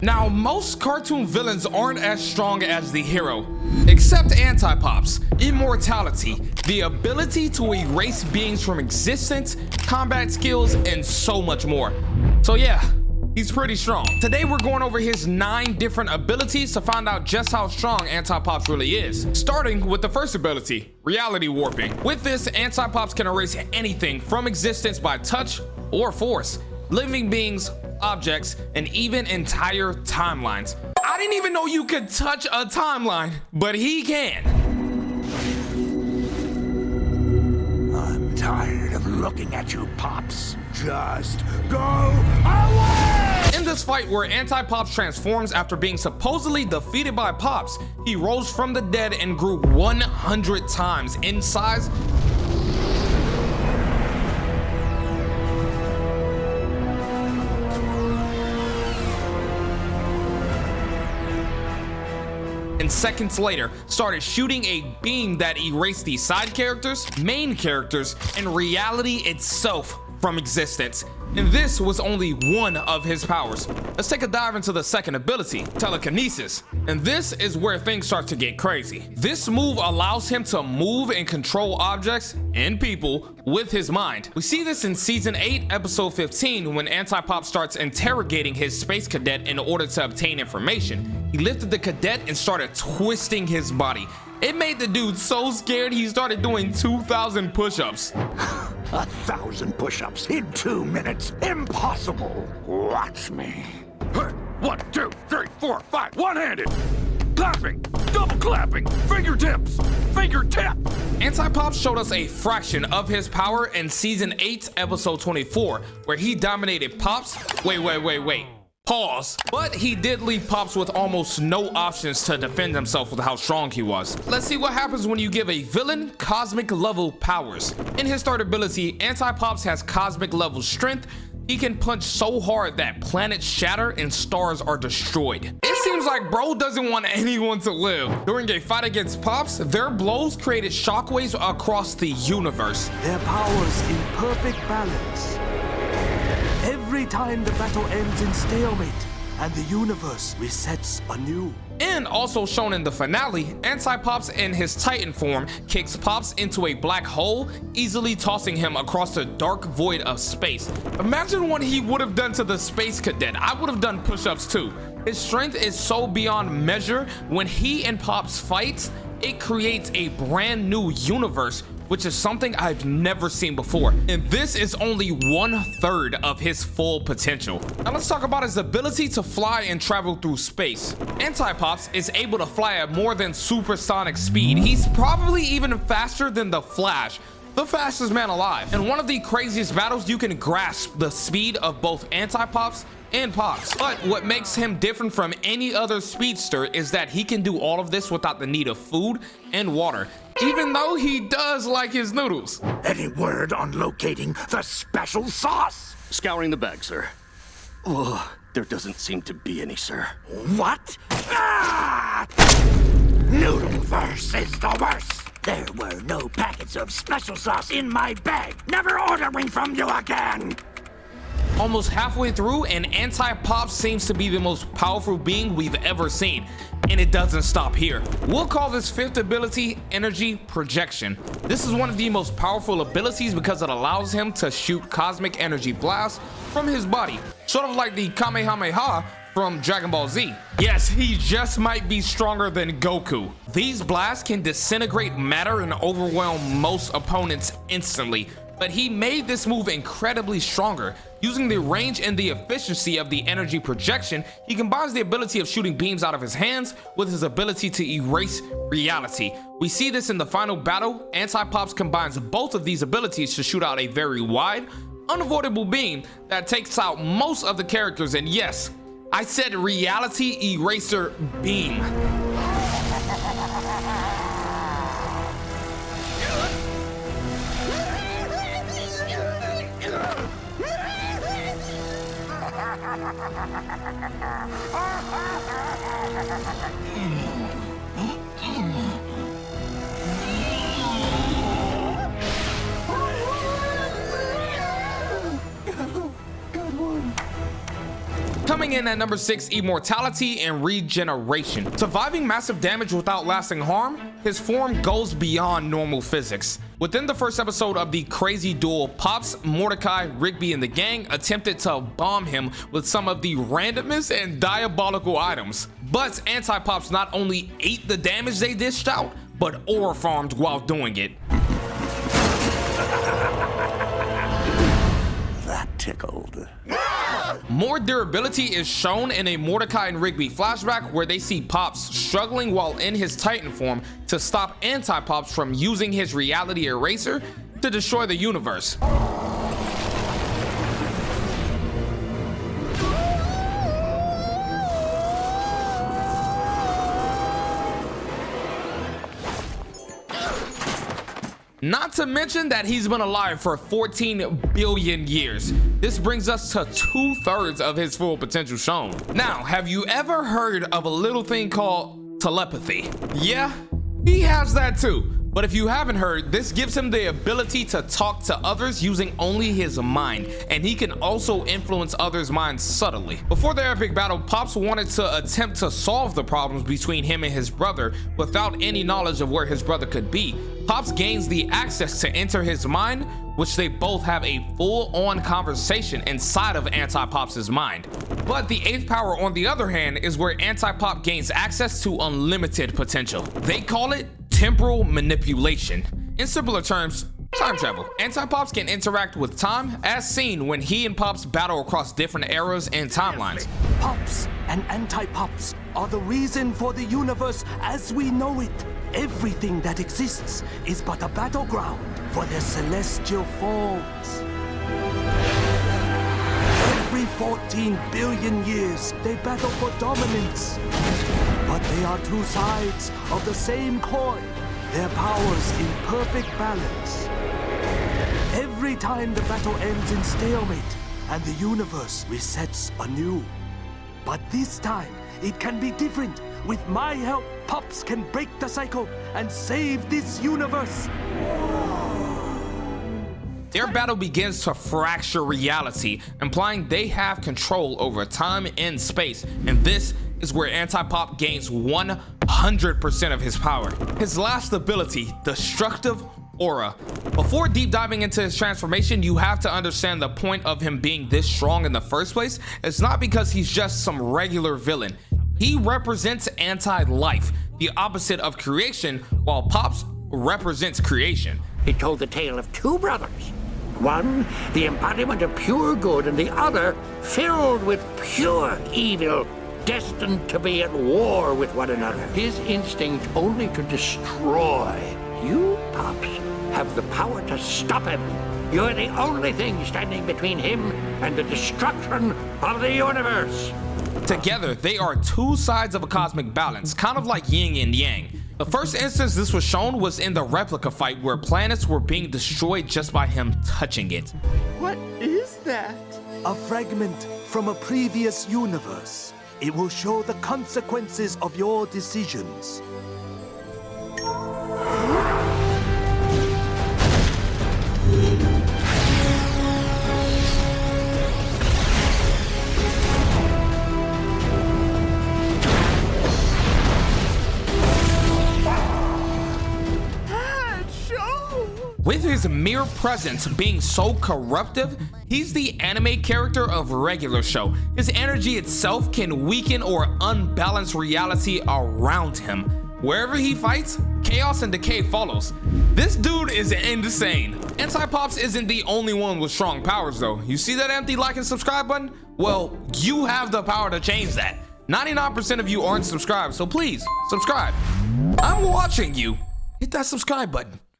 Now, most cartoon villains aren't as strong as the hero, except Anti-Pops. Immortality, the ability to erase beings from existence, combat skills, and so much more. So yeah, he's pretty strong. Today we're going over his 9 different abilities to find out just how strong Anti-Pops really is. Starting with the first ability, reality warping. With this, Anti-Pops can erase anything from existence by touch or force. Living beings, objects, and even entire timelines. I didn't even know you could touch a timeline, but he can. I'm tired of looking at you, Pops. Just go away! In this fight where Anti-Pops transforms after being supposedly defeated by Pops, he rose from the dead and grew 100 times in size. And seconds later, started shooting a beam that erased the side characters, main characters, and reality itself from existence. And this was only one of his powers. Let's take a dive into the second ability, telekinesis. And this is where things start to get crazy. This move allows him to move and control objects and people with his mind. We see this in season 8, episode 15, when Anti-Pop starts interrogating his space cadet in order to obtain information. He lifted the cadet and started twisting his body. It made the dude so scared he started doing 2,000 push-ups. 1,000 push-ups in 2 minutes? Impossible! Watch me. 1, 2, 3, 4, 5, one-handed! Clapping, double clapping, fingertips, fingertip! Anti-Pop showed us a fraction of his power in season 8, episode 24, where he dominated Pops. Wait. Pause. But he did leave Pops with almost no options to defend himself with how strong he was. Let's see what happens when you give a villain cosmic level powers. In his third ability, Anti-Pops has cosmic level strength. He can punch so hard that planets shatter and stars are destroyed. It seems like bro doesn't want anyone to live. During a fight against Pops, their blows created shockwaves across the universe. Their powers in perfect balance. Every time the battle ends in stalemate, and the universe resets anew. And also shown in the finale, Anti-Pops in his Titan form kicks Pops into a black hole, easily tossing him across the dark void of space. Imagine what he would have done to the space cadet. I would have done push-ups too. His strength is so beyond measure. When he and Pops fights, it creates a brand new universe, which is something I've never seen before. And this is only 1/3 of his full potential. Now let's talk about his ability to fly and travel through space. Anti-Pops is able to fly at more than supersonic speed. He's probably even faster than the Flash, the fastest man alive. In one of the craziest battles, you can grasp the speed of both Anti-Pops and Pops. But what makes him different from any other speedster is that he can do all of this without the need of food and water, even though he does like his noodles. Any word on locating the special sauce? Scouring the bag, sir. Oh, there doesn't seem to be any, sir. What? Ah! Noodleverse is the worst. There were no packets of special sauce in my bag. Never ordering from you again. Almost halfway through, and Anti-Pop seems to be the most powerful being we've ever seen. And it doesn't stop here. We'll call this fifth ability energy projection. This is one of the most powerful abilities because it allows him to shoot cosmic energy blasts from his body, sort of like the Kamehameha from Dragon Ball Z. Yes, he just might be stronger than Goku. These blasts can disintegrate matter and overwhelm most opponents instantly. But he made this move incredibly stronger. Using the range and the efficiency of the energy projection, he combines the ability of shooting beams out of his hands with his ability to erase reality. We see this in the final battle. Anti-Pops combines both of these abilities to shoot out a very wide, unavoidable beam that takes out most of the characters. And yes, I said reality eraser beam. Coming in at number 6, immortality and regeneration. Surviving massive damage without lasting harm, his form goes beyond normal physics. Within the first episode of the crazy duel, Pops, Mordecai, Rigby, and the gang attempted to bomb him with some of the randomest and diabolical items. But Anti-Pops not only ate the damage they dished out, but aura farmed while doing it. That tickled. More durability is shown in a Mordecai and Rigby flashback where they see Pops struggling while in his Titan form to stop Anti-Pops from using his reality eraser to destroy the universe. Not to mention that he's been alive for 14 billion years. This brings us to 2/3 of his full potential shown. Now, have you ever heard of a little thing called telepathy? Yeah, he has that too. But if you haven't heard, this gives him the ability to talk to others using only his mind, and he can also influence others' minds subtly. Before the epic battle, Pops wanted to attempt to solve the problems between him and his brother without any knowledge of where his brother could be. Pops gains the access to enter his mind, which they both have a full-on conversation inside of Anti-Pops' mind. But the 8th power, on the other hand, is where Anti-Pop gains access to unlimited potential. They call it temporal manipulation. In simpler terms, time travel. Anti-Pops can interact with time, as seen when he and Pops battle across different eras and timelines. Pops and Anti-Pops are the reason for the universe as we know it. Everything that exists is but a battleground for their celestial forms. Every 14 billion years, they battle for dominance. But they are two sides of the same coin, their powers in perfect balance. Every time the battle ends in stalemate, and the universe resets anew. But this time, it can be different. With my help, Pops can break the cycle and save this universe. Their battle begins to fracture reality, implying they have control over time and space, and this is where Anti-Pop gains 100% of his power. His last ability, Destructive Aura. Before deep diving into his transformation, you have to understand the point of him being this strong in the first place. It's not because he's just some regular villain. He represents anti-life, the opposite of creation, while Pops represents creation. He told the tale of two brothers. One, the embodiment of pure good, and the other, filled with pure evil, destined to be at war with one another. His instinct only to destroy. You, Pops, have the power to stop him. You're the only thing standing between him and the destruction of the universe. Together, they are two sides of a cosmic balance, kind of like yin and yang. The first instance this was shown was in the replica fight where planets were being destroyed just by him touching it. What is that? A fragment from a previous universe. It will show the consequences of your decisions. With his mere presence being so corruptive, he's the anime character of regular show. His energy itself can weaken or unbalance reality around him. Wherever he fights, chaos and decay follows. This dude is insane. Anti-Pops isn't the only one with strong powers though. You see that empty like and subscribe button? Well, you have the power to change that. 99% of you aren't subscribed, so please, subscribe. I'm watching you. Hit that subscribe button.